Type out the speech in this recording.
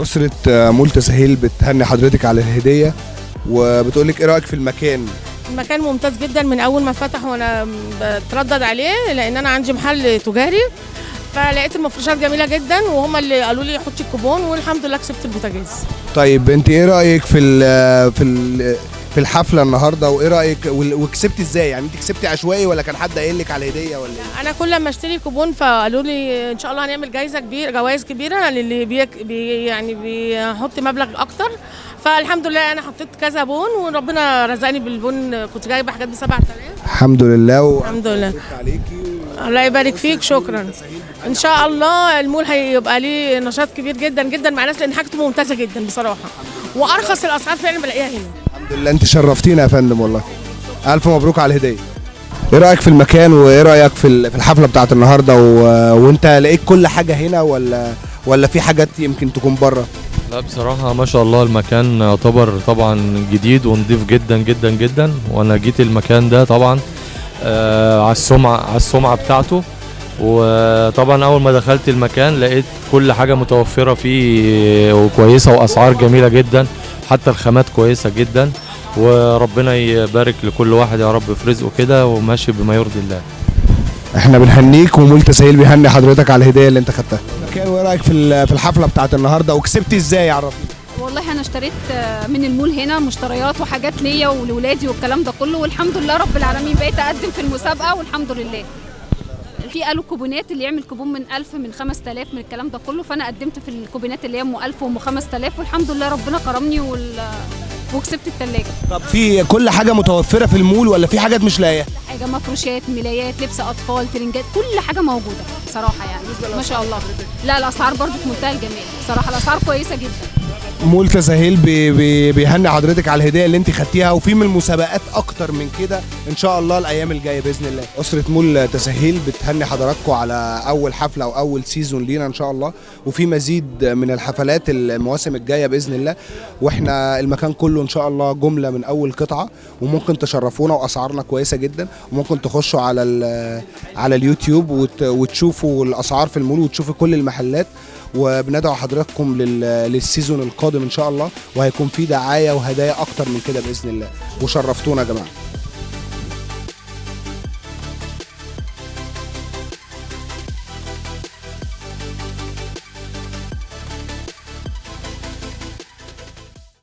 أسرة مول تسهيل بتهني حضرتك على الهدية وبتقول لك ايه رأيك في المكان؟ المكان ممتاز جدا من اول ما فتح وانا بتردد عليه، لان انا عندي محل تجاري، فلقيت المفروشات جميله جدا وهم اللي قالوا لي حطي الكوبون، والحمد لله كسبت البوتاجاز. طيب انت ايه رأيك في الحفلة النهارده، وايه رأيك وكسبتي ازاي؟ يعني انت كسبتي عشوائي ولا كان حد قايل لك على الهدية ولا ايه؟ انا كل ما اشتري كوبون فقالوا لي ان شاء الله هنعمل جوائز كبيره للي يعني بيحط مبلغ اكتر، فالحمد لله انا حطيت كذا بون وربنا رزقني بالبون، كنت جايبه حاجات ب 7000. الحمد لله. الحمد لله. الله يبارك فيك، شكرا. ان شاء الله المول هيبقى ليه نشاط كبير جدا جدا مع الناس، لان حاجته ممتازه جدا بصراحه، وارخص الاسعار فعلا بلاقيها هنا. الحمد لله، انت شرفتينا يا فندم والله. الف مبروك على الهديه. ايه رايك في المكان وايه رايك في الحفله بتاعت النهارده وانت لقيت كل حاجه هنا ولا في حاجات يمكن تكون بره؟ لا بصراحة ما شاء الله المكان يعتبر طبعا جديد ونضيف جدا جدا جدا، وانا جيت المكان ده طبعا على السمعة بتاعته، وطبعا اول ما دخلت المكان لقيت كل حاجة متوفرة فيه وكويسة واسعار جميلة جدا، حتى الخامات كويسة جدا، وربنا يبارك لكل واحد يا رب في رزقه كده وماشي بما يرضي الله. احنا بنهنيك ومول تسهيل بيهني حضرتك على الهديه اللي انت خدتها. مكان وايه رايك في الحفله بتاعت النهارده وكسبتي ازاي؟ عرفني. والله انا اشتريت من المول هنا مشتريات وحاجات ليا ولولادي والكلام ده كله، والحمد لله رب العالمين بقيت اقدم في المسابقه والحمد لله. في قالوا كوبونات اللي يعمل كوبون من 1000 من 5000 من الكلام ده كله، فانا قدمت في الكوبونات اللي هي ام 1000 وام 5000 والحمد لله ربنا كرمني وكسبت الثلاجه. طب في كل حاجه متوفره في المول ولا في حاجات مش لاقيه؟ حاجه مفروشات، ملايات، لبس اطفال، ترنجات، كل حاجه موجوده بصراحه يعني ما شاء الله. لا الاسعار برضو في منتهى الجمال بصراحه، الاسعار كويسه جدا. مول تسهيل بيهني حضرتك على الهديه اللي انت خدتيها، وفي من المسابقات اكتر من كده ان شاء الله الايام الجايه باذن الله. اسره مول تسهيل بتهني حضراتكم على اول حفله واول سيزون لينا ان شاء الله، وفي مزيد من الحفلات المواسم الجايه باذن الله، واحنا المكان كله ان شاء الله جمله من اول قطعه، وممكن تشرفونا واسعارنا كويسه جدا، وممكن تخشوا على اليوتيوب وتشوفوا الاسعار في المول وتشوفوا كل المحلات، وبندعو حضراتكم للسيزون القادم ان شاء الله، وهيكون في دعايه وهدايا اكتر من كده باذن الله، وشرفتونا يا جماعه.